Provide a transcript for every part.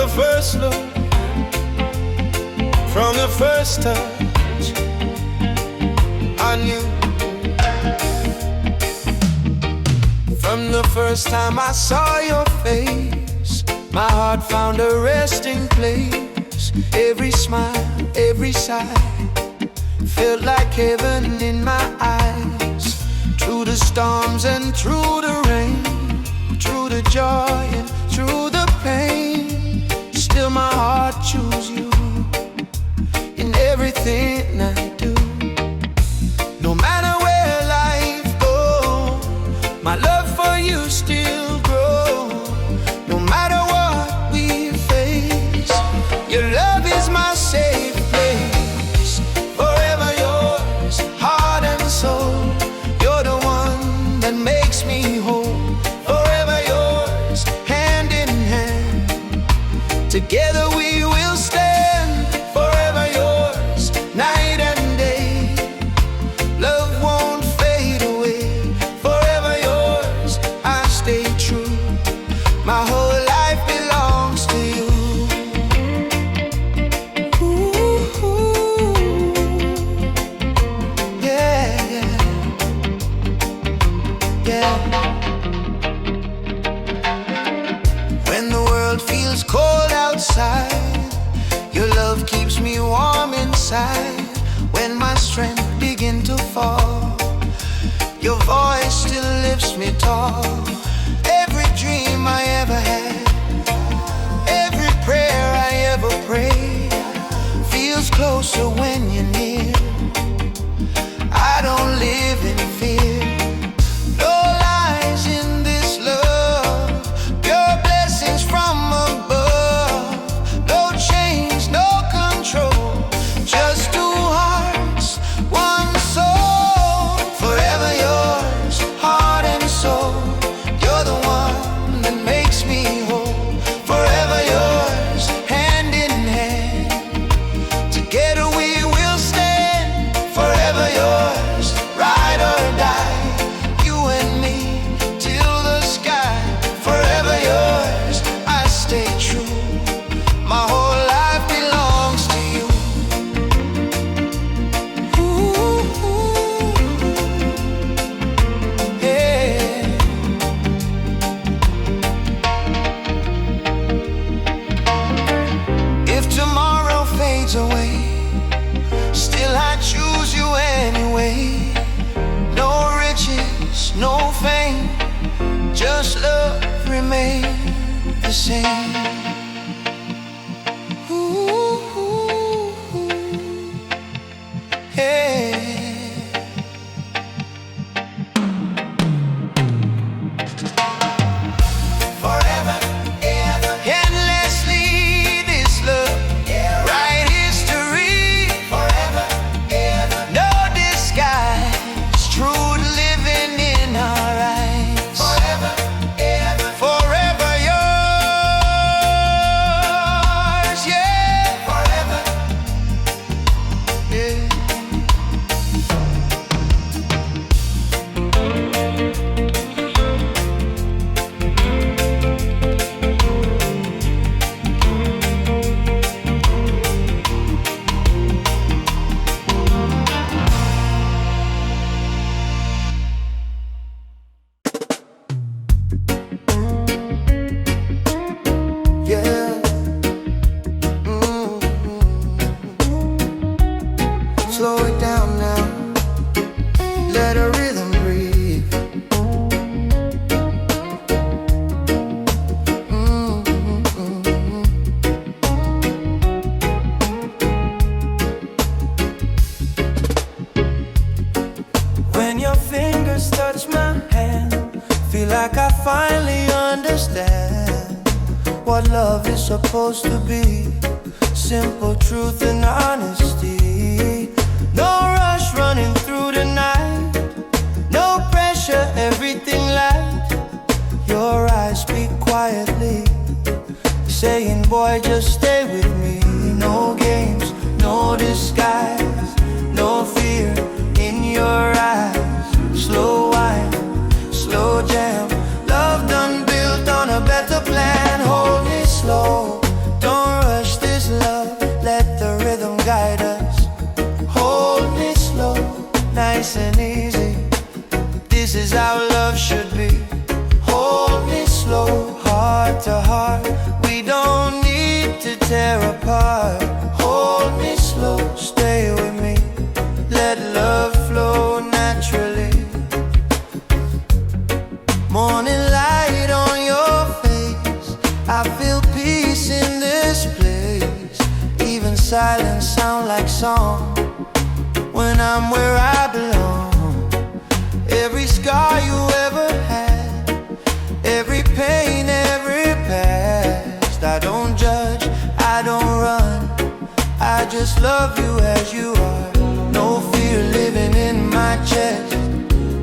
the first look, from the first touch, I knew. From the first time I saw your face, my heart found a resting place. Every smile, every sigh felt like heaven in my eyes. Through the storms and through the rain, through the joy and through the pain, still my heart chooses you in everything I do. No matter where life goes, my love for you still grows. No matter what we face, your love is my safe place. Forever yours, heart and soul. You're the one that makes me whole. Forever yours, hand in hand. Together we will stand. Forever yours, night and day. Love won't fade away. Forever yours, I stay true. My whole life belongs to you. Ooh, yeah, yeah, yeah. When the world feels cold outside, your love keeps me warm inside. When my strength begins to fall, your voice still lifts me tall. Every dream I ever had, every prayer I ever prayed, feels closer when you're near. I don't live in fear. No lies in this love, pure blessings from above. No chains, no control, just two hearts, one soul. Forever yours, heart and soul. You're the one that makes me whole. Forever yours, hand in hand. Together we will stand. Forever yours, ride or die. You and me till the sky. Forever yours, I stay true. My whole life belongs to you. Ooh, yeah. If tomorrow fades away, still I choose you anyway. No riches, no fame, just love remain the same. Ooh, yeah. Forever, ever, endlessly, this love, write history. Forever, ever, no disguise, true living in our eyes. Forever, ever, forever yours, yeah. Forever, yeah. Yeah. Slow it down now. Let a rhythm breathe. When your fingers touch my hand, feel like I finally understand what love is supposed to be. Simple truth and honesty. No rush running through the night. No pressure, everything light. Your eyes speak quietly, saying, boy, just stay with me. No games, no disguise, no fear in your eyes. Slow wine, slow jam. Love done built on a better plan. Hold me slow, heart to heart. We don't need to tear apart. Hold me slow, stay with me. Let love flow naturally. Morning light on your face, I feel peace in this place. Even silence sound like song when I'm where I belong. Every scar you ever had, every pain, every past, I don't judge, I don't run, I just love you as you are. No fear living in my chest.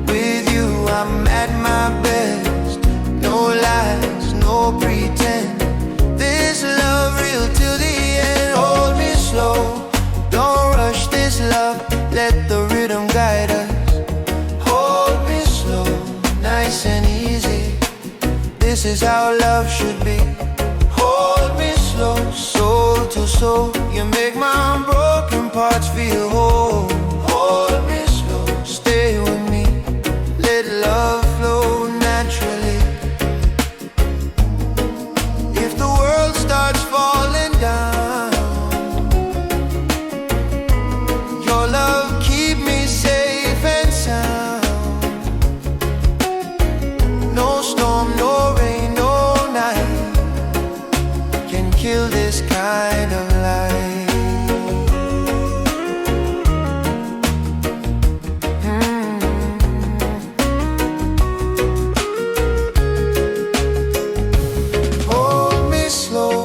With you I'm at my best. No lies, no pretend. This love real till the end. Hold me slow, don't rush this love. Let the rhythm guide us. Hold me slow, nice and easy. This is how love should be. Hold me slow, soul to soul. You make my broken parts feel whole. Hold me slow, stay with me. Let love flow naturally. If the world starts falling down, your love keep me safe and sound. No storm, no rain, no night can kill this kind of life. Hold me slow,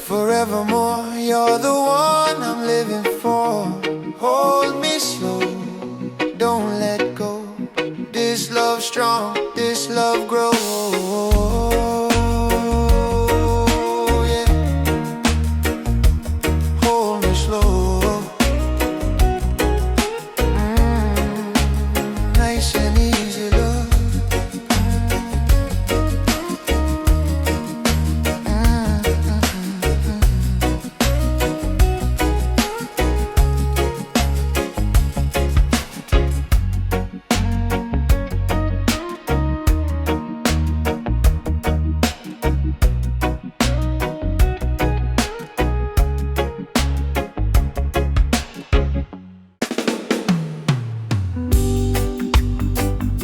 forevermore. You're the one I'm living for. Hold me slow, don't let go. This love strong, this love grows. Yeah. Hold me slow. Nice and easy love.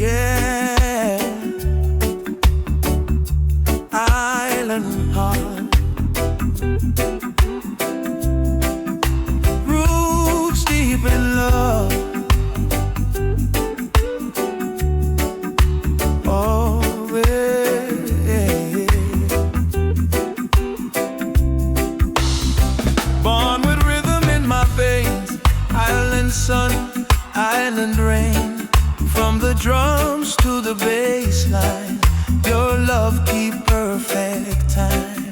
Yeah, island heart, roots deep in love. Oh, yeah. Born with rhythm in my veins, island sun, island rain. From the drums to the bassline, your love keep perfect time.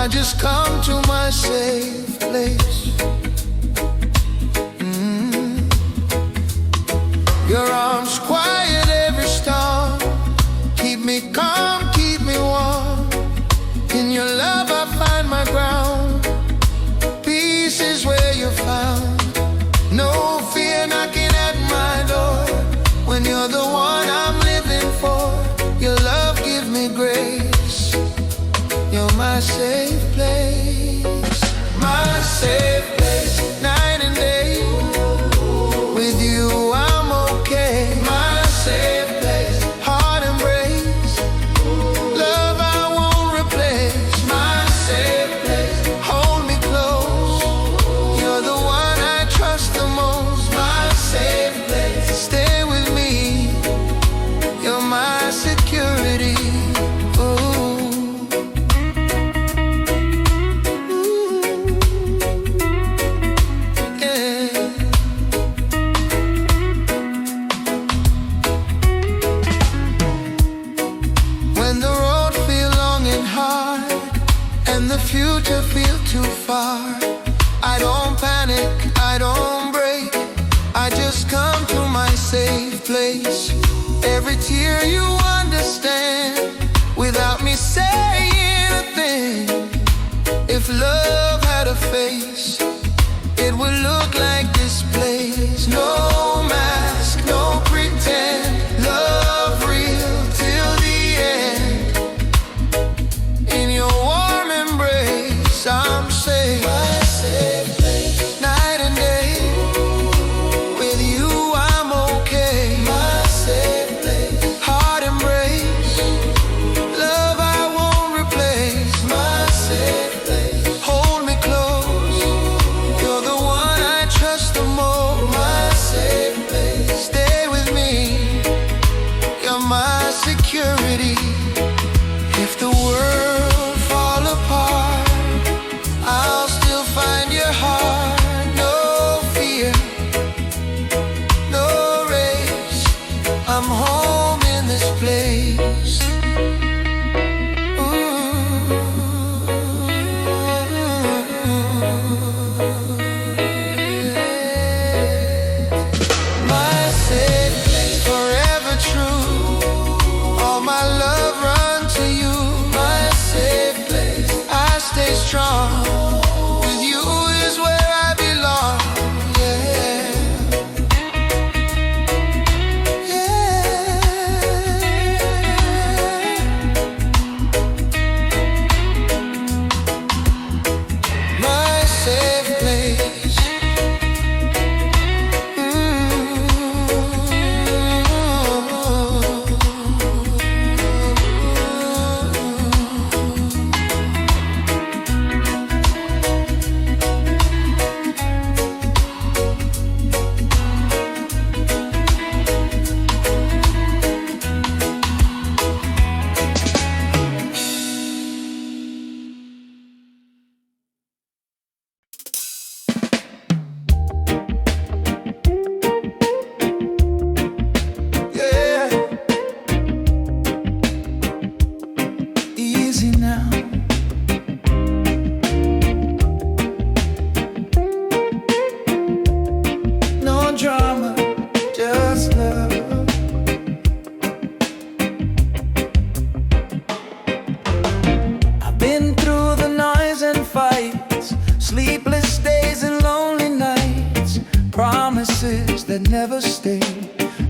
I just come to my safe place. Your arms quiet every storm, keep me calm, keep me warm. In your love I find my ground. Peace is where you're found. No fear knocking at my door. When you're the one I'm living for, your love gives me grace. You're my safe place, my safe place, night and day. With you I'm okay. My safe place, heart embrace, love I won't replace. My safe place, hold me close. You're the one I trust the most. My safe place, stay with me. You're my security. Future feel too far, I don't panic, I don't break. I just come to my safe place. Every tear you understand, without me saying a thing. If love had a face, it would look like this place. No mask, no pretend, love real till the end. In your I'm safe, my safe place, night and day. With you I'm okay. My safe place, heart embrace, love I won't replace. My safe place, hold me close. You're the one I trust the most. My safe place, stay with me. You're my security. If the world fall apart, I'll still find your heart. No fear, no race, I'm home in this place. My safe place, forever true. All my love run to you. My safe place, I stay strong. That never stay.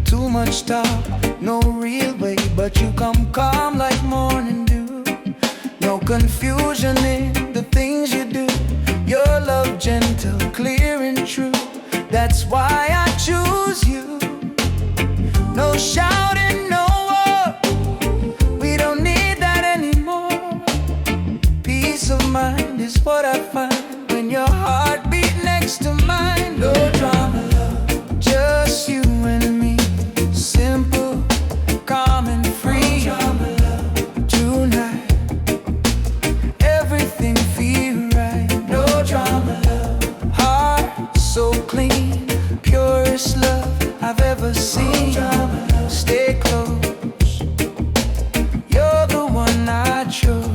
Too much talk, no real way. But you come calm like morning dew. No confusion in the things you do. Your love gentle, clear and true. That's why I choose you. No shouting, no war. We don't need that anymore. Peace of mind is what I find when your heart beat next to mine. No drama, just you and me, simple, calm and free. Tonight, everything feel right. No drama, heart so clean, purest love I've ever seen. Stay close, you're the one I chose.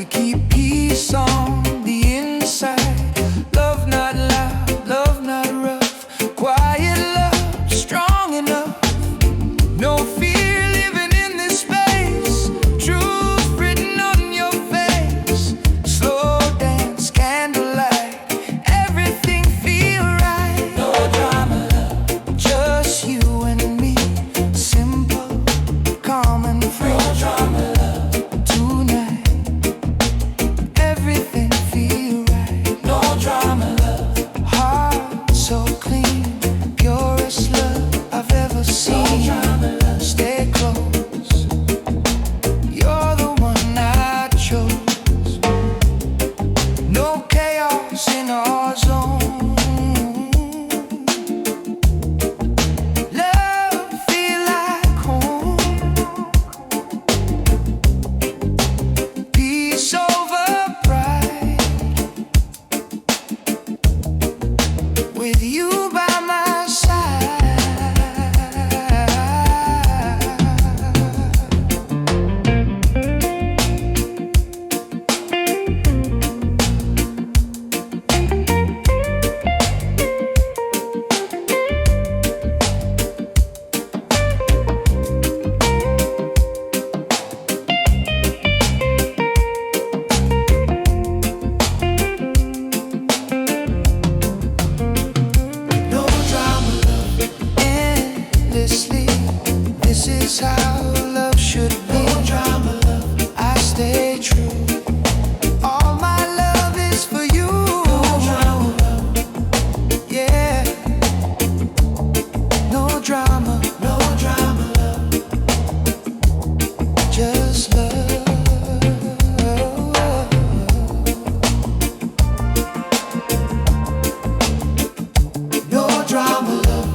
keep peace on the inside. Love not loud, love not rough. Quiet love, strong enough. No fear living in this space. Truth written on your face. Slow dance, candlelight. Everything feel right. No drama, love. Just you and me. Simple, calm and free. No drama, love. Tonight, everything feel right. No drama, love. Heart so clean, purest love I've ever seen. No drama, love. Stay close. You're the one I chose. No chaos in our zone. Love feel like home. Peace over pride. With you by my side. No drama, love. Endlessly. This is how love should be. No drama, love. I stay true. All my love is for you. No drama, love. Yeah. No drama, no drama, love. Just love. No drama, love.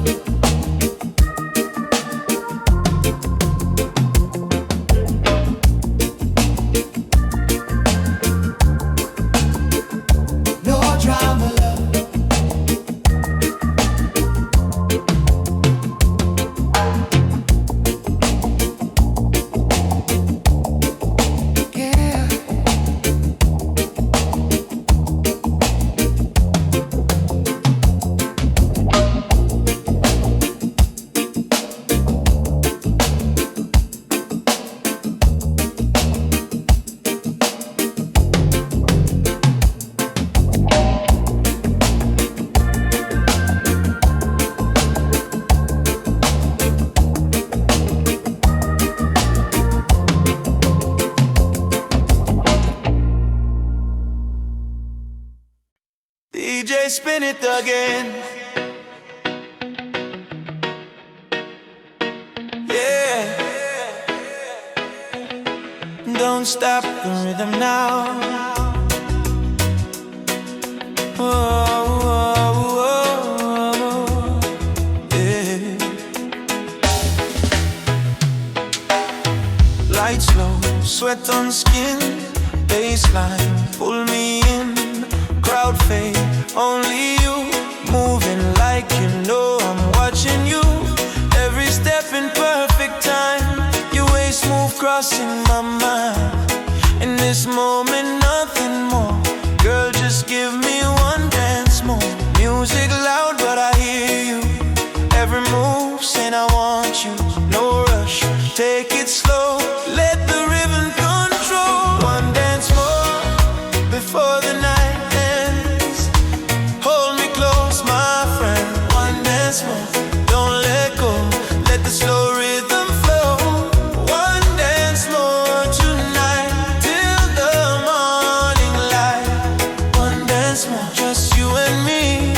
No drama, love. Yeah. DJ spin it again. Yeah. Don't stop the rhythm now. Oh, oh, oh, yeah. Lights low, sweat on skin, baseline, pull me in. Crowd fade, only you, moving like you know I'm watching you. Every step in perfect time, your waist move crossing my mind. In this moment, nothing more. Girl, just give me one dance more. Music loud, but I hear you. Every move saying I want you. No rush, take it slow. Let the rhythm control. One dance more before the night ends. Hold me close, my friend. One dance more, don't let go. Let the slow rhythm flow. One dance more tonight till the morning light. One dance more, just you and me,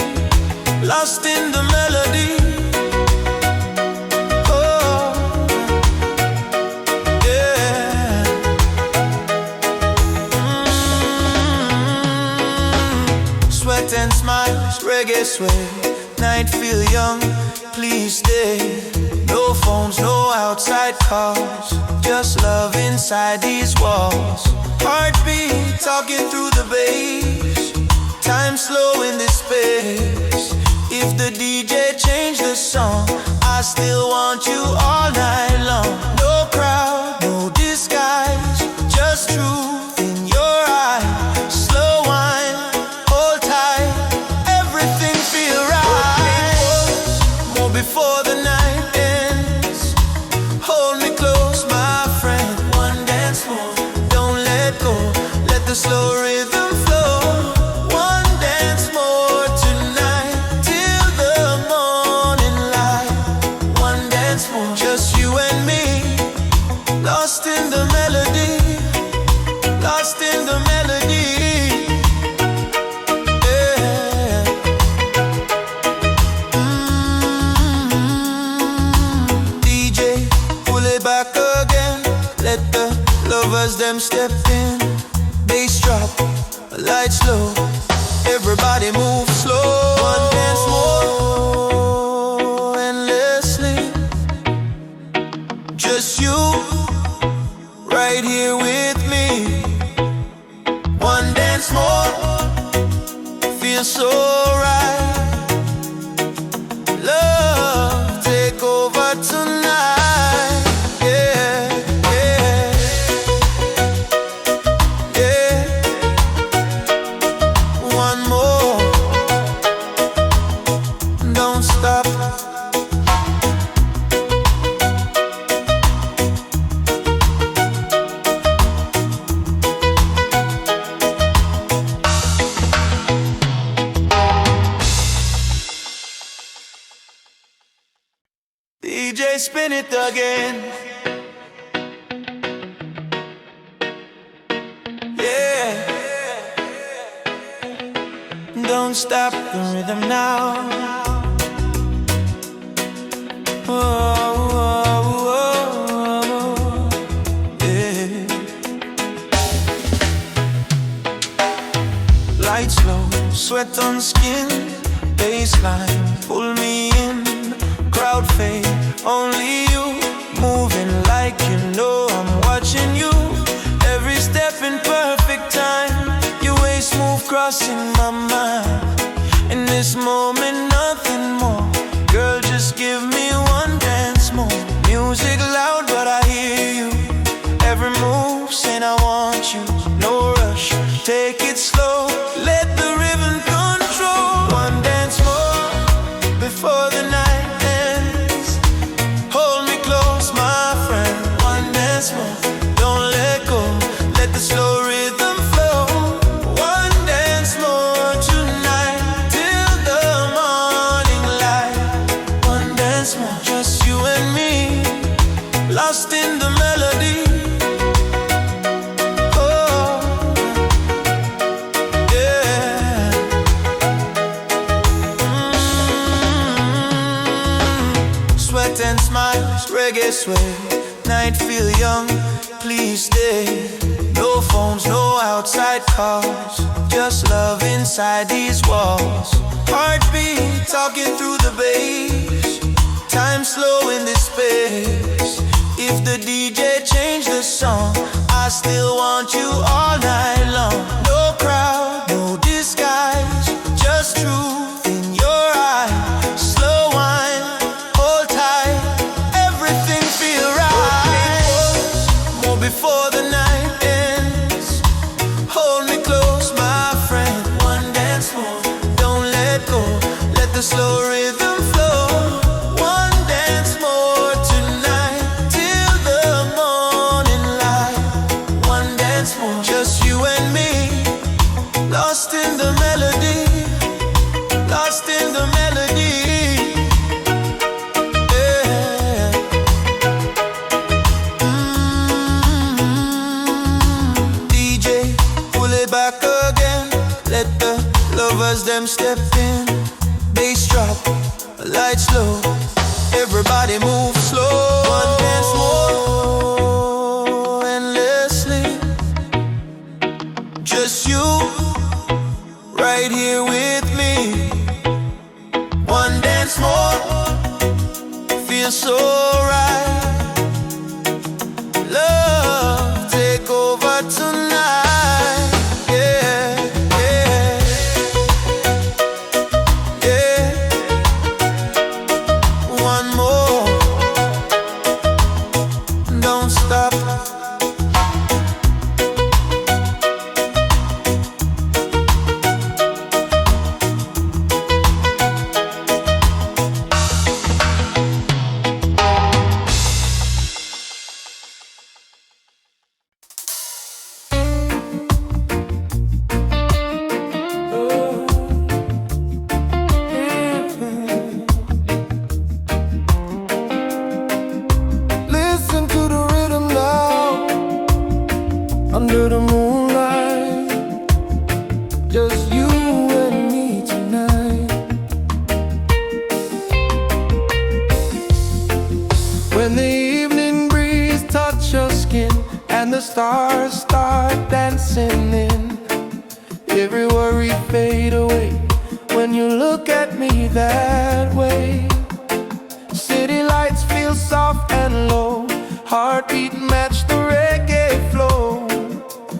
lost in the melody. Oh, yeah. Sweat and smiles, reggae sway. Night feel young, please stay. No phones, no outside calls. Just love inside these walls. Heartbeat talking through the bass. Time slow in this space. If the DJ changed the song, I still want you all night long. No crowd, no disguise, just truth in your eyes. lights low, everybody move slow. One dance more, endlessly. Just you, right here with me. One dance more, feels so right. Love, take over tonight. Yeah, yeah, yeah. One more, don't stop. DJ, spin it again. Yeah, don't stop the rhythm now. Oh, oh, oh, yeah. Lights low, sweat on skin, baseline, pull me in. Crowd fade, only you, moving like you know I'm watching you. Every step in perfect time, your way smooth crossing my mind. In this moment, nothing more. Girl, just give me one dance more. Music loud, but I hear you. Every move saying I want you. No rush, take it slow. Let the rhythm control. One dance more before the night. Don't let go, let the slow rhythm flow. One dance more tonight, till the morning light. One dance more, just you and me, lost in the melody. Oh, yeah. Sweat and smiles, reggae sway. Night feel young, please stay. No phones, no outside calls, just love inside these walls. Heartbeat talking through the bass, time slow in this space. If the DJ changed the song, I still want you all night long. No crowd, no disguise, just truth in your eyes. Slow wine, hold tight, everything feel right. Before the night ends, hold me close, my friend. One dance more, don't let go, let the slow rhythm flow. One dance more tonight, till the morning light. One dance more, just you and me, lost in the melody, lost in the melody. Let the lovers them step in. Bass drop, lights low, everybody move slow. One dance more, endlessly. Just you, right here with me. One dance more, feels so right. Love, take over tonight. under the moonlight, just you and me tonight. When the evening breeze touch your skin and the stars start dancing in Every worry fade away when you look at me that way. City lights feel soft and low, heartbeat match the reggae flow.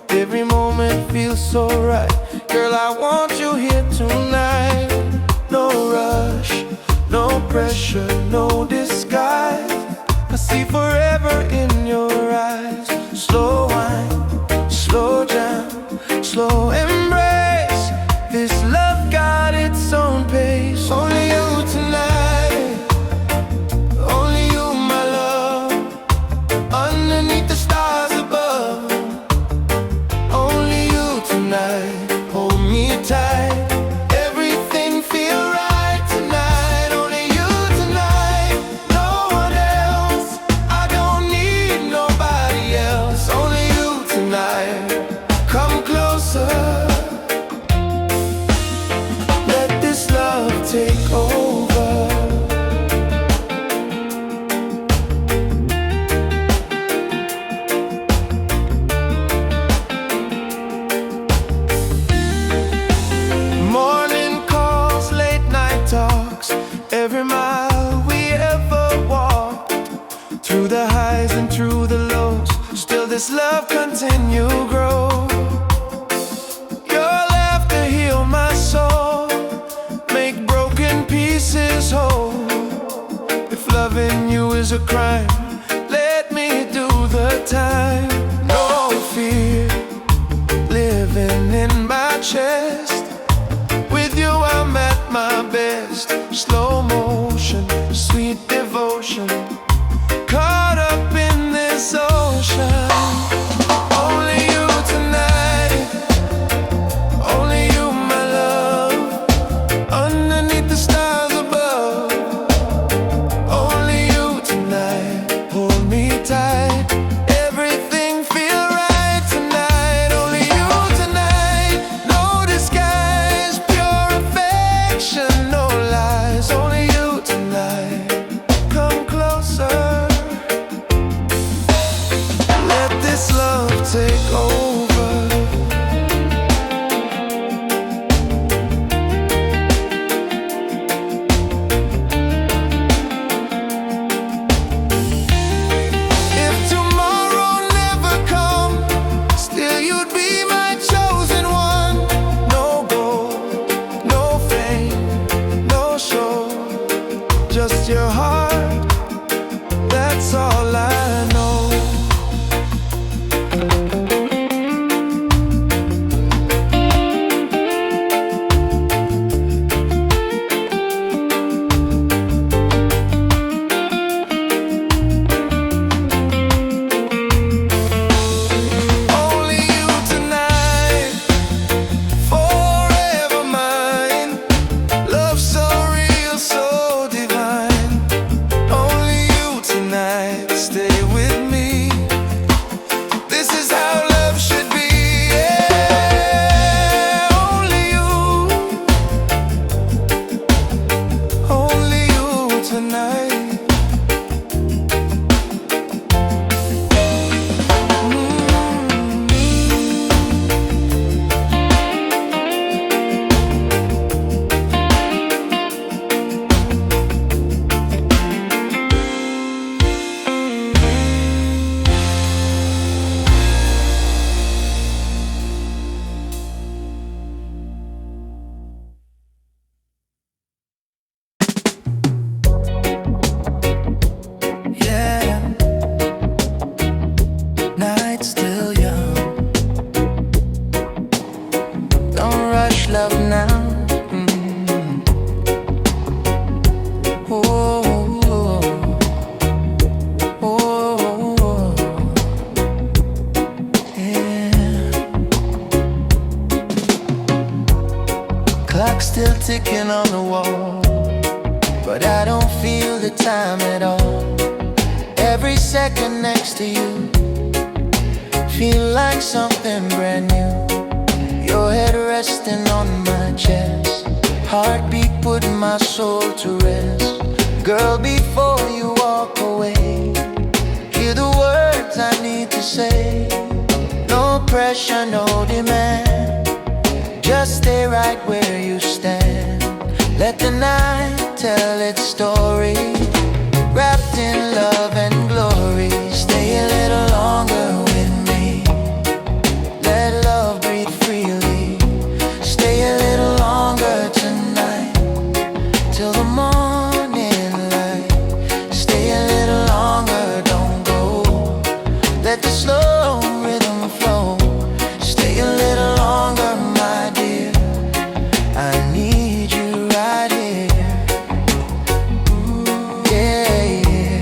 Every moment feels so right, girl, I want you here tonight. No rush, no pressure, no disguise. I see forever in your eyes. Slow wine, slow jam, slow embrace. This love got its own pace. Only you tonight, only you, my love. Underneath the stars above, only you tonight. Hold me tight, everything feel right tonight. Only you tonight, no one else. I don't need nobody else. Only you tonight. Come closer, let this love take over. Morning calls, late night talks, every mile we ever walked, through the highs and through the lows, still this love continue grow. Your laughter heal my soul, make broken pieces whole. If loving you is a crime, let me do the time. No fear living in my chest, with you I'm at my best. Slow motion, sweet devotion, caught up in this ocean. Only you tonight, only you, my love. Underneath the stars above, only you tonight. Hold me tight, everything feel right tonight. Only you tonight, no disguise, pure affection, no lies. Only you tonight. Come closer, let this love take over. If tomorrow never come, still you'd be my chosen one. No gold, no fame, no show, just your heart, that's all I know. Only you tonight, forever mine. Love so real, so divine. Only you tonight, stay with me. This is how love should be, yeah. Only you tonight. Yeah, night still young. Don't rush love now. Oh, oh, oh, yeah. Clock still ticking on the wall, but I don't feel the time at all. Every second next to you feel like something brand new. Your head resting on my chest, heartbeat putting my soul to rest. Girl, before you walk away, hear the words I need to say. No pressure, no demand, just stay right where you stand. Let the night tell its story, wrapped in love and glory. Stay a little longer with me. Let love breathe freely. Stay a little longer tonight, till the morning light. Stay a little longer, don't go. Let the slow rhythm flow. Stay a little longer, my dear. I need you right here. Ooh, yeah, yeah.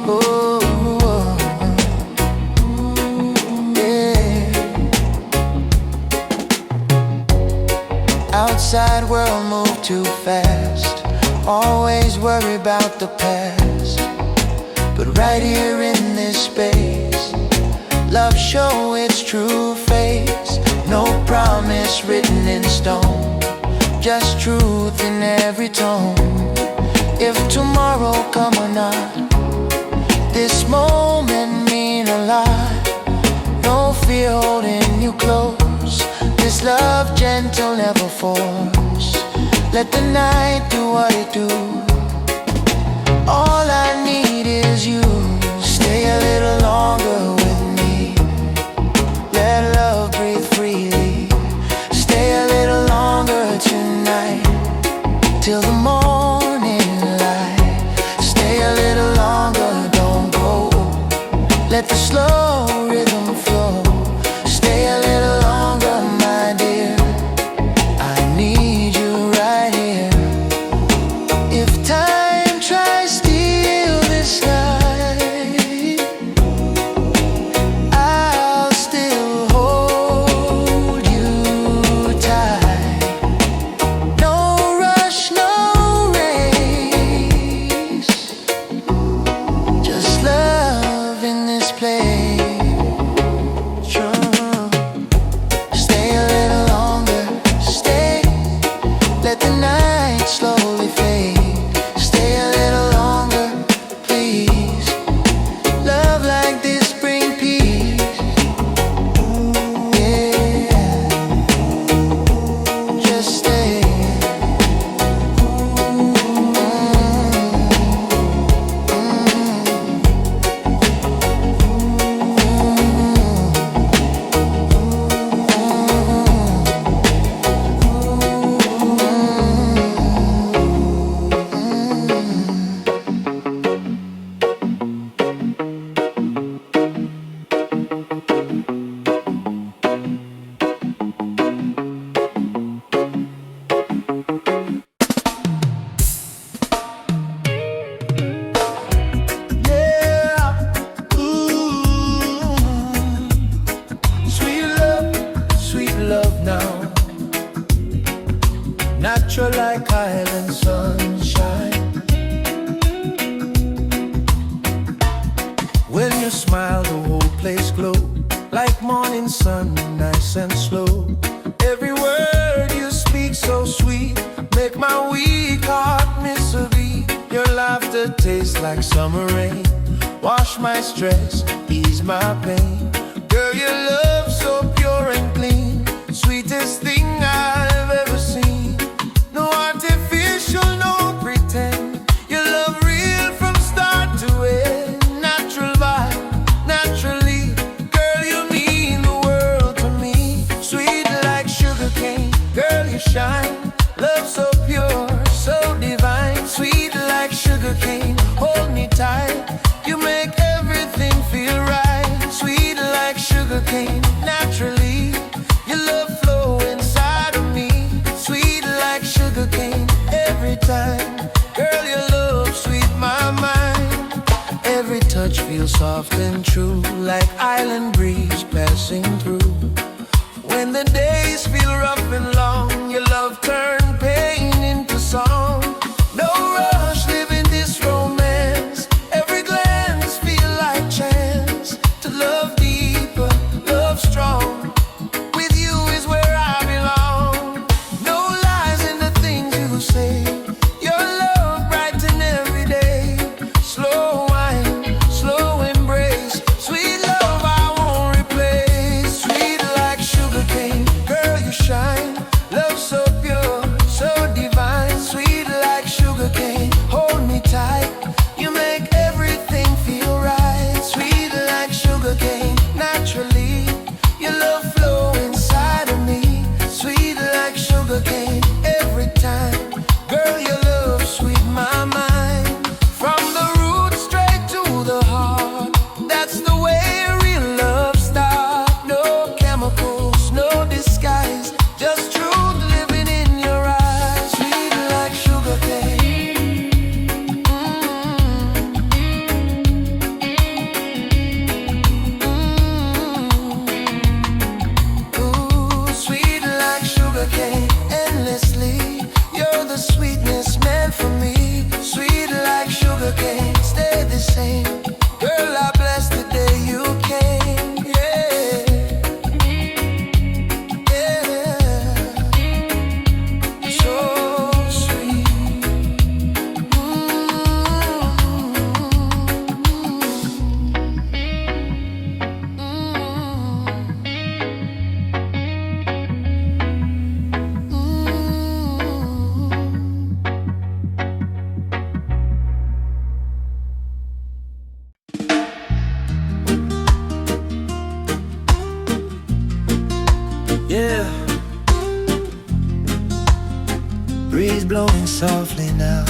Ooh, yeah. Outside world move too fast, always worry about the past. But right here in this space, love show its true face. No promise written in stone, just truth in every tone. If tomorrow come or not, this moment mean a lot. No fear holding you close, this love gentle, never force. Let the night do what it do. All I need is you. Stay a little longer with me. Let love breathe freely. Stay a little longer tonight, till the morning light. Stay a little longer, don't go. Let the slow rhythm flow. Stay a little longer, my dear. I need you right here. If time tries to steal this night, I'll still hold you tight. No rush, no race, just love in this place. Stay a little longer, stay. Let the night slowly fade. Stay a little longer, please. Love like this bring peace. Yeah, just stay. Yeah, ooh, sweet love now. Natural like island sunshine. When you smile, the whole place glow, like morning sun, nice and slow. Every word you speak so sweet, make my weak heart miss a beat. Your laughter tastes like summer rain, wash my stress, ease my pain. Girl, your love so pure and clean, sweetest thing I've ever seen. No artificial, no pretend. Your love real from start to end. Natural vibe, naturally. Girl, you mean the world to me. Sweet like sugar cane. Girl, you shine. Love so pure, so divine. Sweet like sugar cane. Hold me tight. You make everything feel right. Sweet like sugar cane. Naturally. Your love flow inside of me. Sweet like sugar cane. Every time. Girl, your love sweet my mind. Every touch feels soft and true, like island breeze passing through. When the days feel rough and long, your love turn pain into song. No rush, living this romance. Every glance feel like chance to love deeper, love strong. With you is where I belong. No lies in the things you say. Your love brighten every day. Slow wine, slow embrace. Sweet love I won't replace. Sweet like sugar cane. Girl, breeze blowing softly now.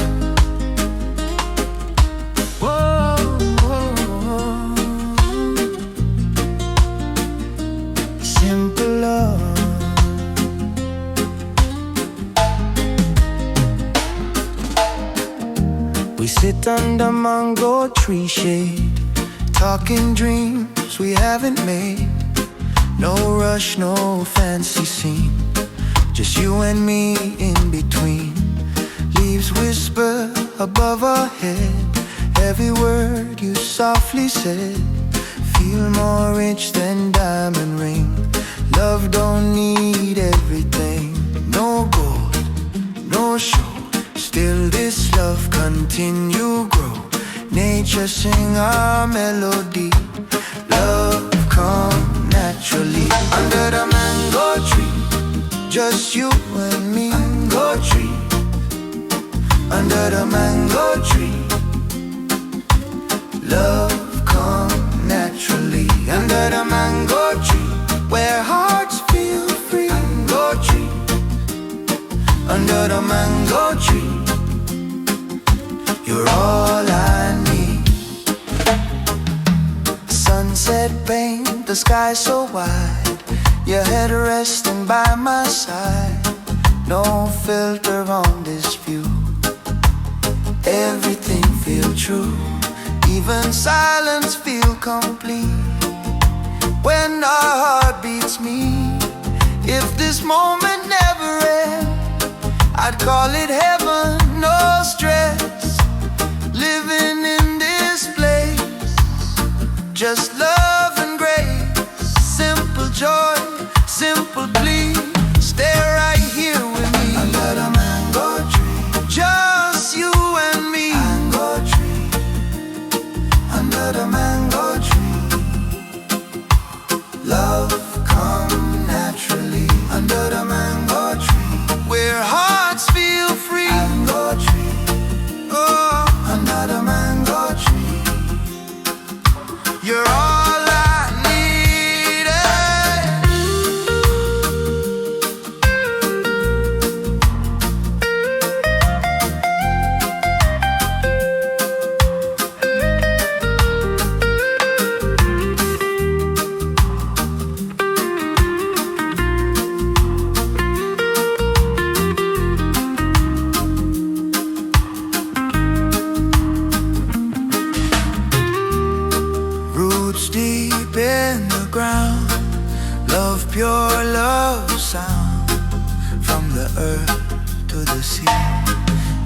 Whoa, whoa, whoa. Simple love. We sit under mango tree shade, talking dreams we haven't made. No rush, no fancy scene, just you and me in between. Leaves whisper above our head, every word you softly said. Feel more rich than diamond ring. Love don't need everything. No gold, no show, still this love continue grow. Nature sing our melody. Love come naturally. Under the mango tree, just you and me. Mango tree. Under the mango tree, love come naturally. Under the mango tree, where hearts feel free. Mango tree. Under the mango tree, you're all I need. Sunset paint the sky so wide, your head resting by my side. No filter on this view, everything feel true. Even silence feel complete when our heart beats me. If this moment never ends, I'd call it heaven, no stress. Living in this place, just love and grace. Simple joy, simple plea. Stay right here with me. Under the mango tree, just you and me. Mango tree. Under the mango tree, love come naturally. Under the mango tree, where hearts feel free. Mango tree. Oh, under the mango tree, you're all I needed. Roots deep in the ground, love pure, love sound. From the earth to the sea,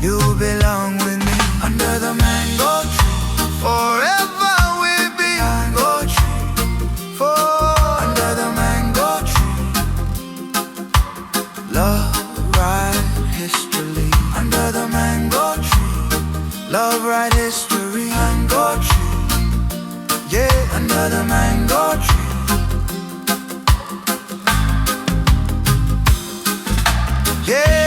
you belong with me. Under the mango tree, forever we'll be. Mango tree, for under the mango tree, love write history. Under the mango tree, love write history. Mango tree, yeah, under the mango tree, yeah.